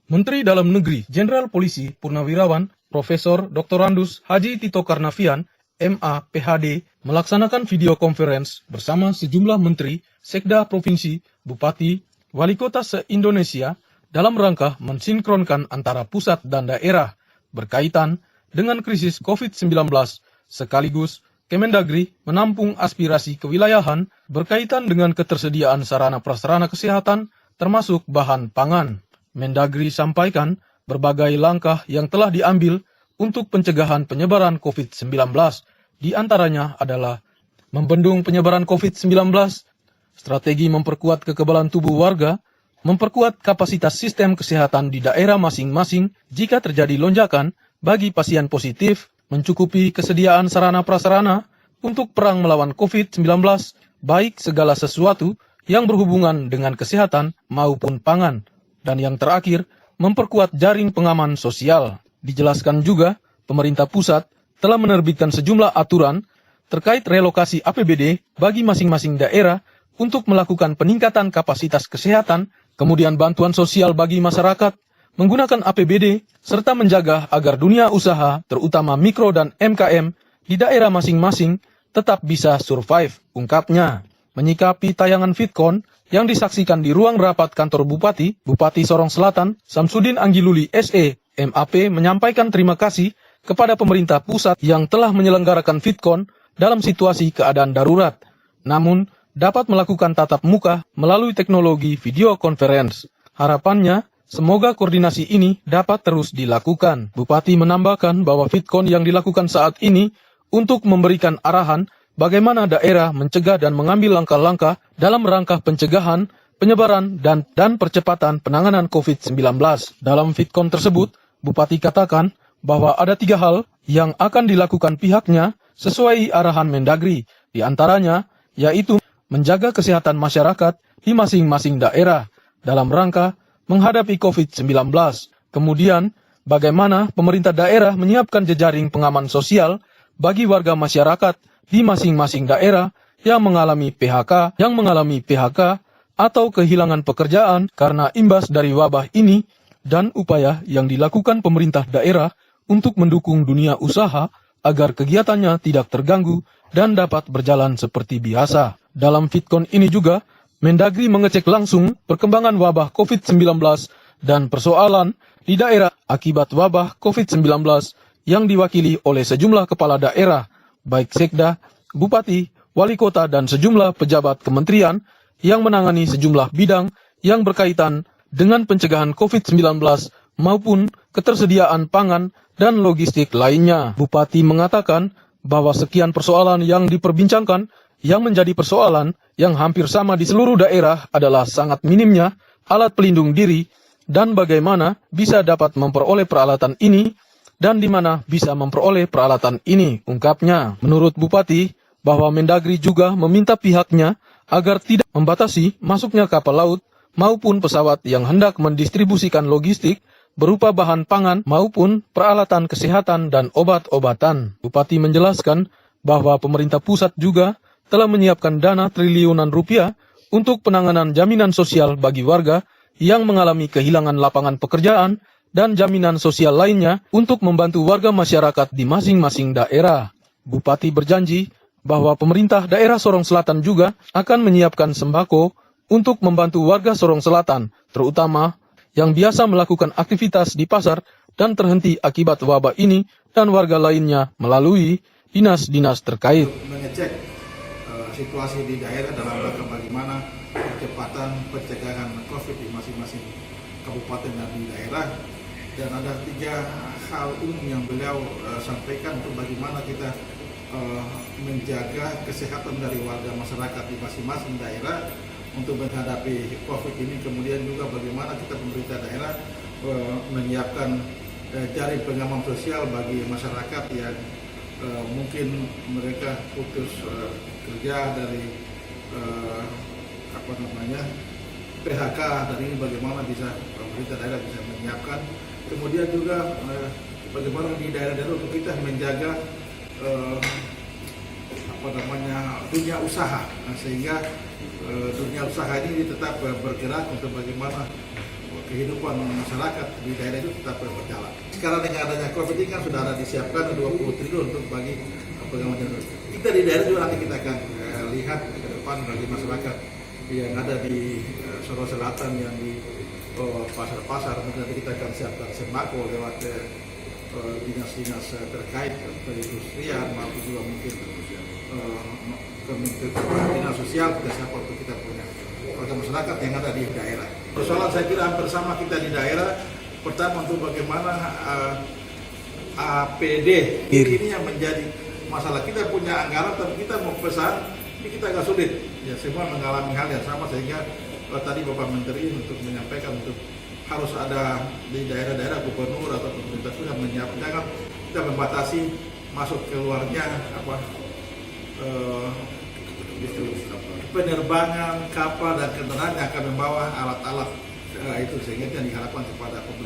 Menteri Dalam Negeri Jenderal Polisi Purnawirawan Profesor Dr. Andus Haji Tito Karnavian, MA PhD, melaksanakan video conference bersama sejumlah menteri, sekda provinsi, bupati, wali kota se-Indonesia dalam rangka mensinkronkan antara pusat dan daerah berkaitan dengan krisis COVID-19 sekaligus Kemendagri menampung aspirasi kewilayahan berkaitan dengan ketersediaan sarana prasarana kesehatan termasuk bahan pangan. Mendagri sampaikan berbagai langkah yang telah diambil untuk pencegahan penyebaran COVID-19. Di antaranya adalah membendung penyebaran COVID-19, strategi memperkuat kekebalan tubuh warga, memperkuat kapasitas sistem kesehatan di daerah masing-masing jika terjadi lonjakan bagi pasien positif, mencukupi kesediaan sarana prasarana untuk perang melawan COVID-19, baik segala sesuatu yang berhubungan dengan kesehatan maupun pangan. Dan yang terakhir, memperkuat jaring pengaman sosial. Dijelaskan juga, pemerintah pusat telah menerbitkan sejumlah aturan terkait relokasi APBD bagi masing-masing daerah untuk melakukan peningkatan kapasitas kesehatan, kemudian bantuan sosial bagi masyarakat, menggunakan APBD, serta menjaga agar dunia usaha, terutama mikro dan MKM, di daerah masing-masing tetap bisa survive, ungkapnya. Menyikapi tayangan VidCon yang disaksikan di ruang rapat kantor Bupati Sorong Selatan, Samsudin Anggiluli SE, MAP menyampaikan terima kasih kepada pemerintah pusat yang telah menyelenggarakan VidCon dalam situasi keadaan darurat, namun dapat melakukan tatap muka melalui teknologi video conference. Harapannya, semoga koordinasi ini dapat terus dilakukan. Bupati menambahkan bahwa VidCon yang dilakukan saat ini untuk memberikan arahan bagaimana daerah mencegah dan mengambil langkah-langkah dalam rangka pencegahan, penyebaran, dan percepatan penanganan COVID-19. Dalam VidCon tersebut, Bupati katakan bahwa ada 3 hal yang akan dilakukan pihaknya sesuai arahan Mendagri, di antaranya yaitu menjaga kesehatan masyarakat di masing-masing daerah dalam rangka menghadapi COVID-19. Kemudian, bagaimana pemerintah daerah menyiapkan jejaring pengaman sosial bagi warga masyarakat di masing-masing daerah yang mengalami PHK atau kehilangan pekerjaan karena imbas dari wabah ini, dan upaya yang dilakukan pemerintah daerah untuk mendukung dunia usaha agar kegiatannya tidak terganggu dan dapat berjalan seperti biasa. Dalam VidCon ini juga, Mendagri mengecek langsung perkembangan wabah COVID-19 dan persoalan di daerah akibat wabah COVID-19 yang diwakili oleh sejumlah kepala daerah, baik sekda, bupati, wali kota, dan sejumlah pejabat kementerian yang menangani sejumlah bidang yang berkaitan dengan pencegahan COVID-19 maupun ketersediaan pangan dan logistik lainnya. Bupati mengatakan bahwa sekian persoalan yang diperbincangkan yang menjadi persoalan yang hampir sama di seluruh daerah adalah sangat minimnya alat pelindung diri dan bagaimana bisa dapat memperoleh peralatan ini dan di mana bisa memperoleh peralatan ini, ungkapnya. Menurut Bupati, bahwa Mendagri juga meminta pihaknya agar tidak membatasi masuknya kapal laut maupun pesawat yang hendak mendistribusikan logistik berupa bahan pangan maupun peralatan kesehatan dan obat-obatan. Bupati menjelaskan bahwa pemerintah pusat juga telah menyiapkan dana triliunan rupiah untuk penanganan jaminan sosial bagi warga yang mengalami kehilangan lapangan pekerjaan dan jaminan sosial lainnya untuk membantu warga masyarakat di masing-masing daerah. Bupati berjanji bahwa pemerintah daerah Sorong Selatan juga akan menyiapkan sembako untuk membantu warga Sorong Selatan, terutama yang biasa melakukan aktivitas di pasar dan terhenti akibat wabah ini dan warga lainnya melalui dinas-dinas terkait. Mengecek situasi di daerah dalam rangka bagaimana percepatan pencegahan COVID di masing-masing kabupaten dan di daerah. Dan ada 3 hal umum yang beliau sampaikan untuk bagaimana kita menjaga kesehatan dari warga masyarakat di masing-masing daerah untuk menghadapi COVID ini. Kemudian juga bagaimana kita pemerintah daerah menyiapkan jaring pengaman sosial bagi masyarakat yang mungkin mereka putus kerja dari PHK, dan ini bagaimana bisa pemerintah daerah bisa menyiapkan. Kemudian juga bagaimana di daerah-daerah untuk kita menjaga dunia usaha, sehingga dunia usaha ini tetap bergerak untuk bagaimana kehidupan masyarakat di daerah itu tetap berjalan. Sekarang dengan adanya COVID ini kan sudah ada disiapkan 20 triliun untuk bagi pengaman darurat. Kita di daerah juga nanti kita akan lihat ke depan bagi masyarakat yang ada di Sulawesi Selatan yang di pasar-pasar, nanti kita akan siapkan sembako lewat dinas-dinas terkait perindustrian maupun juga mungkin Kementerian Dinas Sosial kita siapa untuk kita punya warga masyarakat yang ada di daerah. Persoalan saya kira hampir sama kita di daerah. Pertama untuk bagaimana APD ini yang menjadi masalah. Kita punya anggaran tapi kita mau pesan ini kita agak sulit. Ya semua mengalami hal yang sama sehingga tadi Bapak Menteri untuk menyampaikan untuk harus ada di daerah-daerah gubernur atau pemerintah sudah menyiapkan, jangan kita membatasi masuk keluarnya penerbangan kapal dan kendaraan yang akan membawa alat-alat itu sehingga yang diharapkan kepada publik.